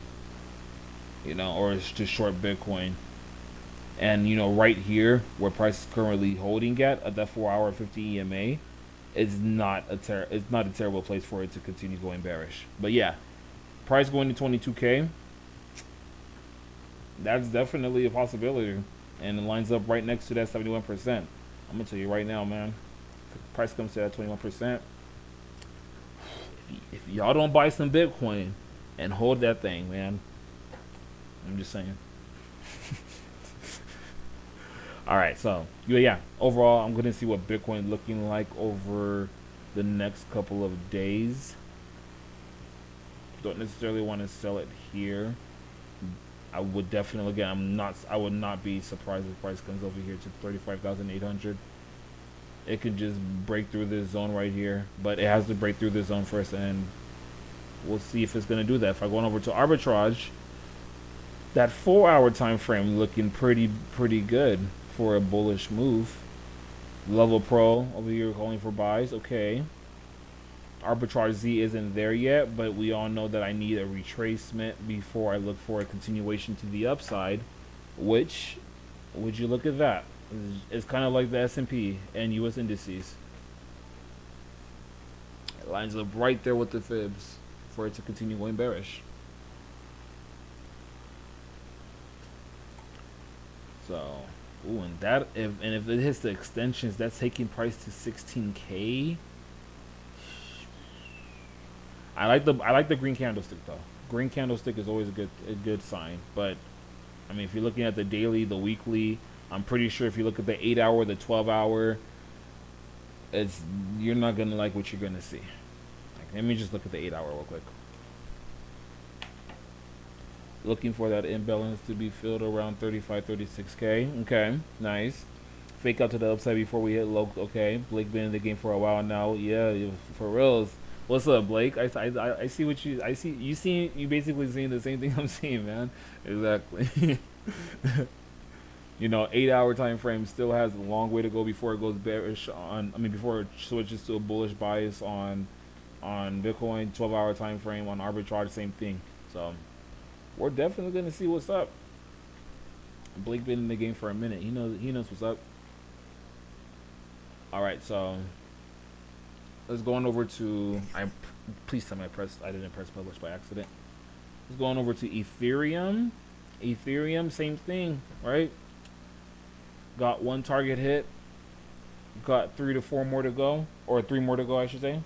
Or to short Bitcoin. And right here where price is currently holding at that 4-hour 50 EMA, it's not a terrible place for it to continue going bearish. But yeah, price going to 22K, that's definitely a possibility, and it lines up right next to that 71%. I'm gonna tell you right now, man, if price comes to that 21%, if y'all don't buy some Bitcoin and hold that thing, man, I'm just saying. All right, so yeah, overall, I'm gonna see what Bitcoin looking like over the next couple of days. Don't necessarily want to sell it here. I would definitely, again, I would not be surprised if price comes over here to 35,800. It could just break through this zone right here, but it has to break through this zone first, and we'll see if it's going to do that. If I go on over to arbitrage, that 4-hour time frame looking pretty good for a bullish move. Level Pro over here calling for buys. Okay. Arbitrage Z isn't there yet, but we all know that I need a retracement before I look for a continuation to the upside, which, would you look at that? It's kind of like the S&P and US indices. It lines up right there with the fibs for it to continue going bearish. So, ooh, and if it hits the extensions, that's taking price to 16K. I like the green candlestick though. Green candlestick is always a good sign. But if you're looking at the daily, the weekly, I'm pretty sure if you look at the 8-hour, the 12-hour, you're not gonna like what you're gonna see. Let me just look at the 8-hour real quick. Looking for that imbalance to be filled around 35, 36K. Okay, nice. Fake out to the upside before we hit low. Okay, Blake been in the game for a while now. Yeah, for reals. What's up, Blake? I see what you see. You basically seeing the same thing I'm seeing, man. Exactly. 8-hour time frame still has a long way to go before it goes bearish before it switches to a bullish bias on Bitcoin. 12-hour time frame on arbitrage, same thing. So we're definitely gonna see what's up. Blake been in the game for a minute. He knows what's up. All right, so let's go on over to please tell me I didn't press publish by accident. Let's go on over to Ethereum. Ethereum, same thing, right? Got one target hit. Got 3 to 4 more to go, or 3 more to go, I should say.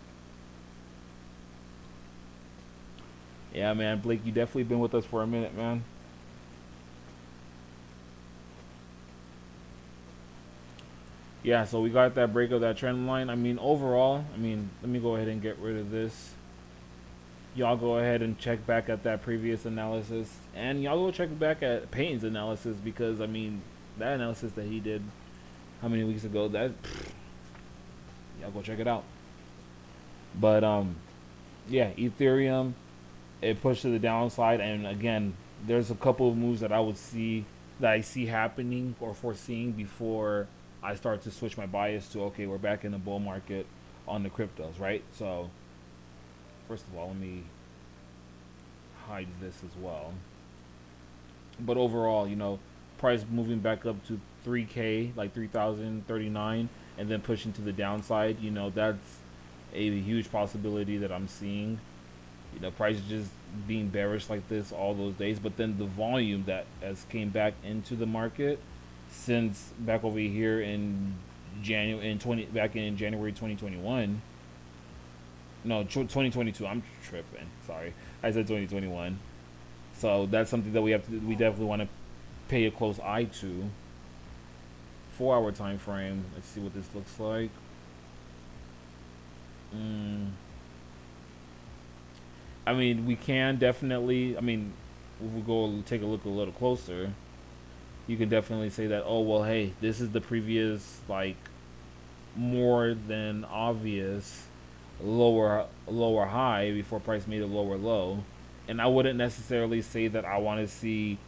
Yeah, man, Blake, you definitely been with us for a minute, man. Yeah, so we got that break of that trend line. I mean, overall, let me go ahead and get rid of this. Y'all go ahead and check back at that previous analysis, and y'all go check back at Payton's analysis, because I mean, that analysis that he did how many weeks ago, y'all go check it out. But yeah, Ethereum, it pushed to the downside, and again, there's a couple of moves that I see happening or foreseeing before I start to switch my bias to, okay, we're back in the bull market on the cryptos, right? So first of all, let me hide this as well. But overall, price moving back up to 3K, like 3,039, and then pushing to the downside, that's a huge possibility that I'm seeing. Price just being bearish like this all those days, but then the volume that has came back into the market since back over here in January 2021. No, 2022. I'm tripping. Sorry, I said 2021. So that's something that we definitely want to pay a close eye to. 4-hour time frame. Let's see what this looks like. I mean, we can definitely. I mean, if we go take a look a little closer, you can definitely say that. Oh well, hey, this is the previous more than obvious lower high before price made a lower low, and I wouldn't necessarily say that I want to see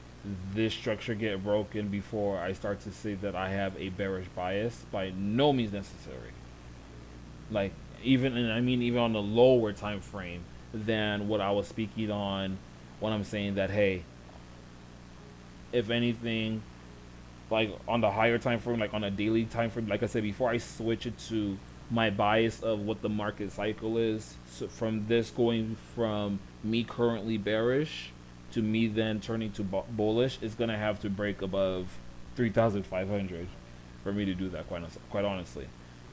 this structure get broken before I start to say that I have a bearish bias. By no means necessary. Even on the lower time frame than what I was speaking on when I'm saying that, hey, if anything, on the higher time frame, on a daily time frame, like I said before, I switch it to my bias of what the market cycle is. So from this going from me currently bearish to me then turning to bullish, it's gonna have to break above 3,500 for me to do that, quite honestly.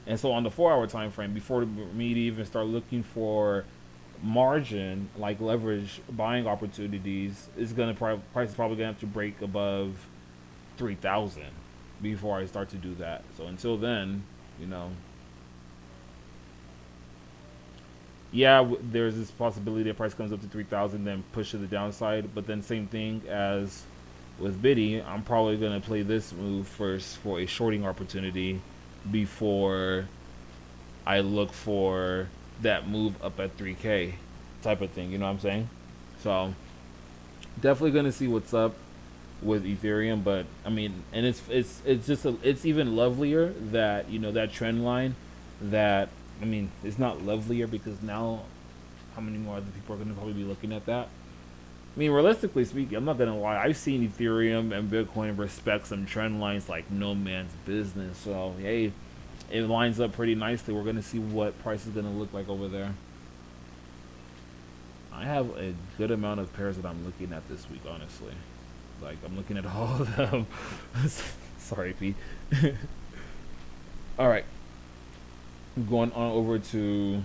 And so on the 4-hour time frame, before me to even start looking for margin, like leverage buying opportunities, price is probably gonna have to break above 3,000 before I start to do that. So until then, yeah, there's this possibility that price comes up to 3,000, then push to the downside. But then same thing as with Biddy, I'm probably gonna play this move first for a shorting opportunity before I look for that move up at 3K type of thing. You know what I'm saying? So definitely gonna see what's up with Ethereum, but I mean, and it's even lovelier that that trend line that. I mean, it's not lovelier because now how many more other people are going to probably be looking at that? I mean, realistically speaking, I'm not going to lie. I've seen Ethereum and Bitcoin respect some trend lines like no man's business. So, hey, it lines up pretty nicely. We're going to see what price is going to look like over there. I have a good amount of pairs that I'm looking at this week, honestly. I'm looking at all of them. Sorry, P. All right. Going on over to,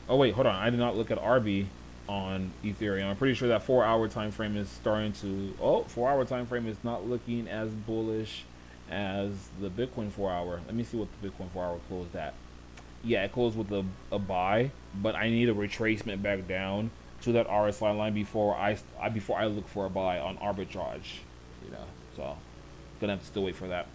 oh wait, hold on, I did not look at RB on Ethereum. I'm pretty sure that 4-hour time frame is starting to, 4-hour time frame is not looking as bullish as the Bitcoin 4-hour. Let me see what the Bitcoin 4-hour closed at. Yeah, it closed with a buy, but I need a retracement back down to that RSI line before I look for a buy on arbitrage. So gonna have to still wait for that.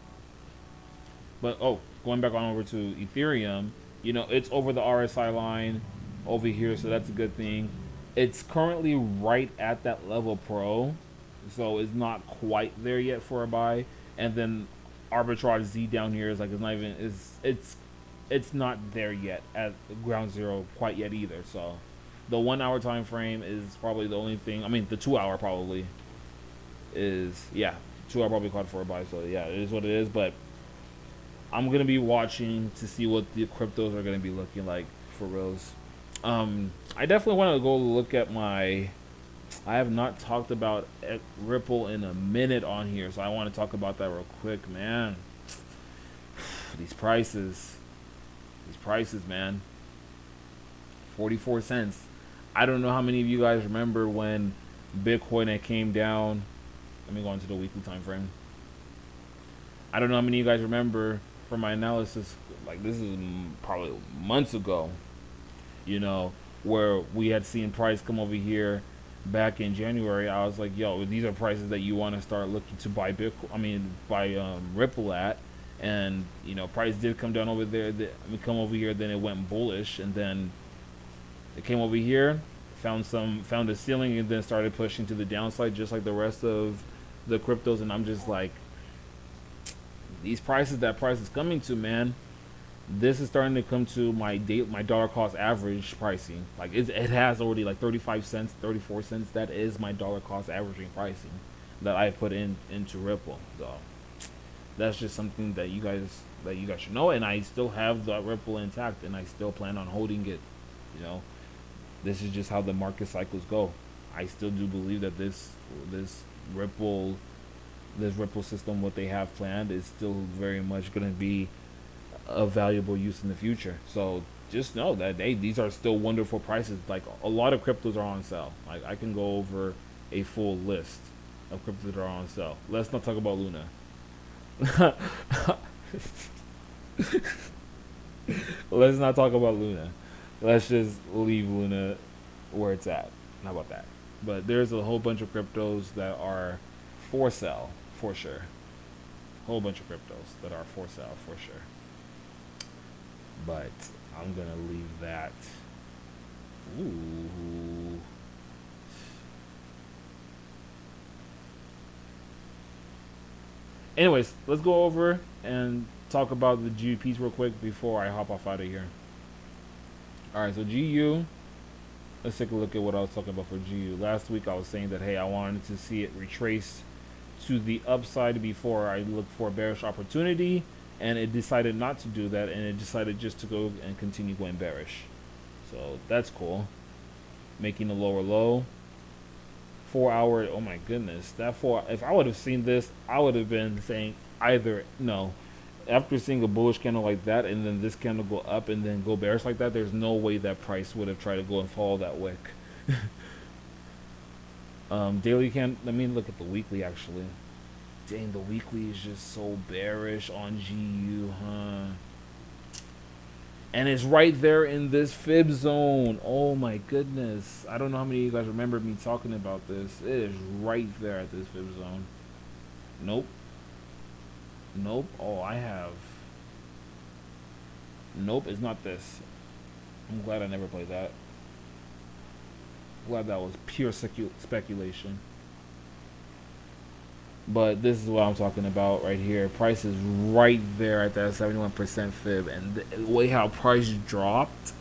But going back on over to Ethereum. It's over the RSI line over here, so that's a good thing. It's currently right at that level pro, so it's not quite there yet for a buy. And then arbitrage Z down here is it's not there yet at ground zero quite yet either. So the 1-hour time frame is probably the only thing. I mean, the 2-hour probably is, yeah. 2 hour probably caught for a buy. So yeah, it is what it is. But I'm gonna be watching to see what the cryptos are gonna be looking like for reals. I definitely want to go look at my. I have not talked about Ripple in a minute on here, so I want to talk about that real quick, man. These prices, man. 44 cents. I don't know how many of you guys remember when Bitcoin it came down. Let me go into the weekly time frame. I don't know how many of you guys remember from my analysis, like this is probably months ago, you know, where we had seen price come over here back in January. I was like, yo, these are prices that you want to start looking to buy buy Ripple at. And, you know, price did come down over there. Come over here, then it went bullish, and then it came over here, found a ceiling, and then started pushing to the downside, just like the rest of the cryptos. And I'm just like, these prices that price is coming to, man, this is starting to come to my dollar cost average pricing. Like it has already like 35 cents, 34 cents. That is my dollar cost averaging pricing that I've put into Ripple. So that's just something that you guys should know. And I still have the Ripple intact, and I still plan on holding it. You know, this is just how the market cycles go. I still do believe that this Ripple system, what they have planned, is still very much going to be a valuable use in the future. So just know that these are still wonderful prices. Like a lot of cryptos are on sale. Like I can go over a full list of cryptos that are on sale. Let's not talk about Luna. Let's not talk about Luna. Let's just leave Luna where it's at. How about that? But there's a whole bunch of cryptos that are for sale, for sure. Whole bunch of cryptos that are for sale, for sure. But I'm gonna leave that. Ooh. Anyways, let's go over and talk about the GPs real quick before I hop off out of here. Alright, so GU. Let's take a look at what I was talking about for GU. Last week I was saying that, hey, I wanted to see it retrace to the upside before I look for a bearish opportunity, and it decided not to do that, and it decided just to go and continue going bearish. So that's cool. Making a lower low. 4 hour, oh my goodness. If I would have seen this, I would have been saying either no. After seeing a bullish candle like that, and then this candle go up and then go bearish like that, there's no way that price would have tried to go and follow that wick. Daily let me look at the weekly actually. Dang, the weekly is just so bearish on GU, huh? And it's right there in this fib zone. Oh my goodness. I don't know how many of you guys remember me talking about this. It is right there at this fib zone. Nope. Nope. Oh, I have. Nope, it's not this. I'm glad I never played that. Glad that was pure speculation. But this is what I'm talking about right here. Price is right there at that 71% fib. And the way how price dropped,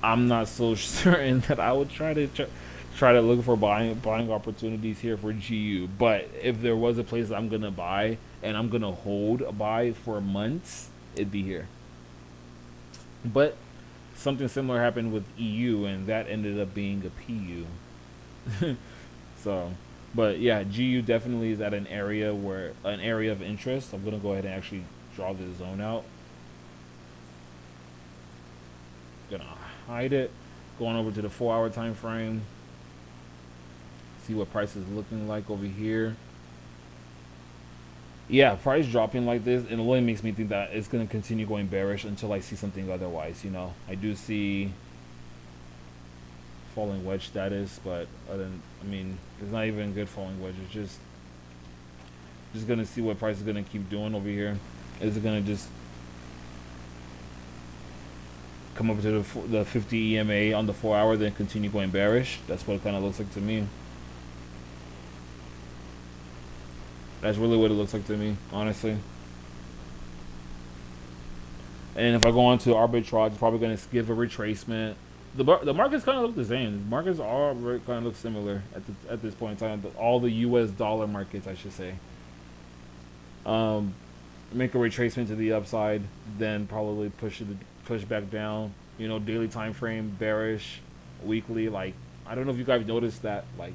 I'm not so certain that I would try to look for buying opportunities here for GU. But if there was a place I'm going to buy and I'm going to hold a buy for months, it'd be here. But something similar happened with EU, and that ended up being a PU. So... But yeah, GU definitely is at an area of interest. I'm gonna go ahead and actually draw this zone out. Gonna hide it. Going over to the 4 hour time frame. See what price is looking like over here. Yeah, price dropping like this, it really makes me think that it's gonna continue going bearish until I see something otherwise. You know, I do see falling wedge status, but I mean, it's not even a good falling wedge. It's just gonna see what price is gonna keep doing over here. Is it gonna just come up to the 50 EMA on the 4 hour, then continue going bearish? That's what it kind of looks like to me. That's really what it looks like to me, honestly. And if I go on to arbitrage, it's probably gonna give a retracement. The markets kind of look the same. The markets all kind of look similar at this point in time. All the U.S. dollar markets, I should say, Make a retracement to the upside, then probably push back down. You know, daily time frame bearish, weekly. Like, I don't know if you guys noticed that. Like,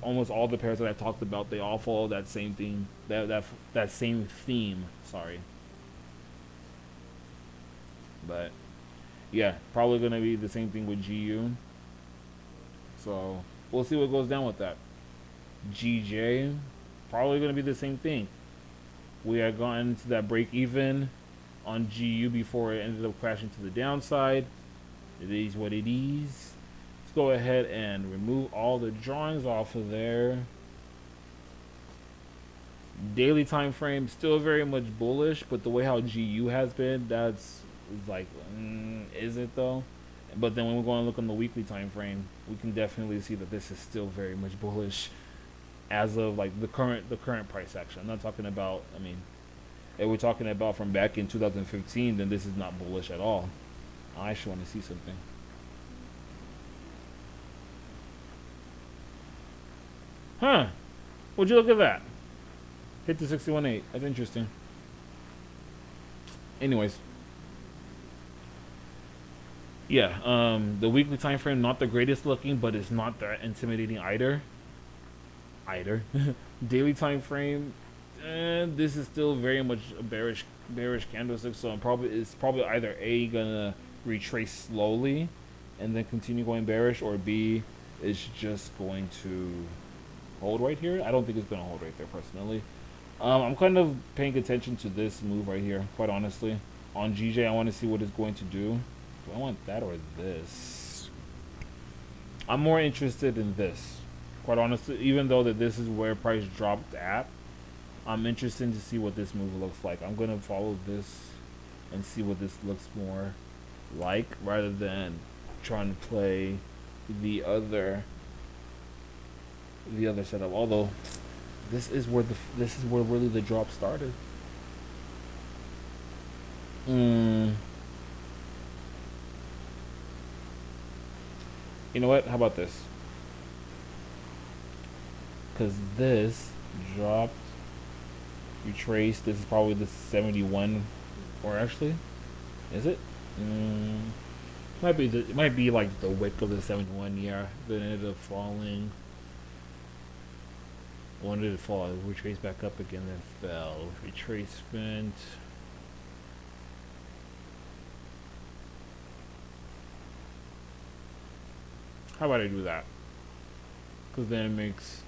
almost all the pairs that I talked about, they all follow that same thing. That same theme. Sorry, but yeah, probably gonna be the same thing with GU. So we'll see what goes down with that. GJ, probably gonna be the same thing. We had gotten to that break even on GU before it ended up crashing to the downside. It is what it is. Let's go ahead and remove all the drawings off of there. Daily time frame still very much bullish, but the way how GU has been, that's like, is it though? But then when we're going to look on the weekly time frame, we can definitely see that this is still very much bullish as of like the current price action. I'm not talking about, I mean, if we're talking about from back in 2015, then this is not bullish at all. I actually want to see something. Huh? Would you look at that? Hit the 61.8. That's interesting. Anyways. Yeah, the weekly time frame, not the greatest looking, but it's not that intimidating either. Daily time frame, this is still very much a bearish candlestick, so it's probably either A, gonna retrace slowly and then continue going bearish, or B, it's just going to hold right here. I don't think it's gonna hold right there personally. I'm kind of paying attention to this move right here, quite honestly. On GJ, I want to see what it's going to do. Do I want that or this? I'm more interested in this, quite honestly. Even though that this is where price dropped at, I'm interested to see what this move looks like. I'm gonna follow this and see what this looks more like, rather than trying to play the other setup. Although this is where really the drop started. You know what? How about this? Because this dropped, retraced. This is probably the 71, or actually, is it? It might be like the wick of the 71. Yeah, then it ended up falling. When did it fall? It retraced back up again, then fell. Retracement. How about I do that? Because then it makes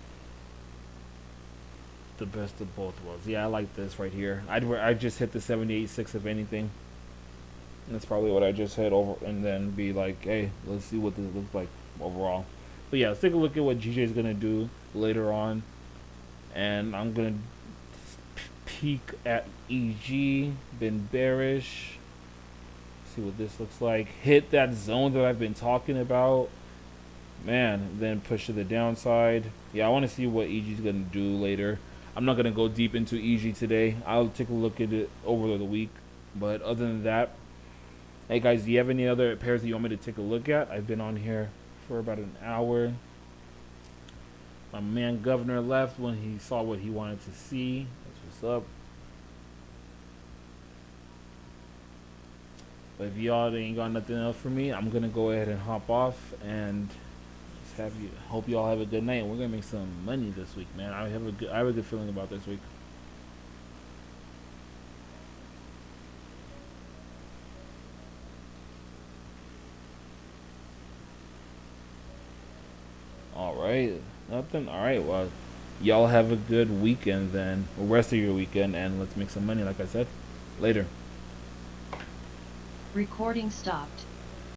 the best of both worlds. Yeah, I like this right here. I just hit the 78.6 if anything. And that's probably what I just hit over, and then be like, hey, let's see what this looks like overall. But yeah, let's take a look at what GJ is gonna do later on. And I'm gonna peek at EG, been bearish. See what this looks like. Hit that zone that I've been talking about. Man, then push to the downside. Yeah, I want to see what EG is going to do later. I'm not going to go deep into EG today. I'll take a look at it over the week. But other than that, hey guys, do you have any other pairs that you want me to take a look at? I've been on here for about an hour. My man Governor left when he saw what he wanted to see. That's what's up. But if y'all ain't got nothing else for me, I'm going to go ahead and hop off and hope you all have a good night. We're gonna make some money this week, man. I have a good feeling about this week. All right, nothing. All right, well, y'all have a good weekend then, or rest of your weekend, and let's make some money. Like I said, later.
Recording stopped.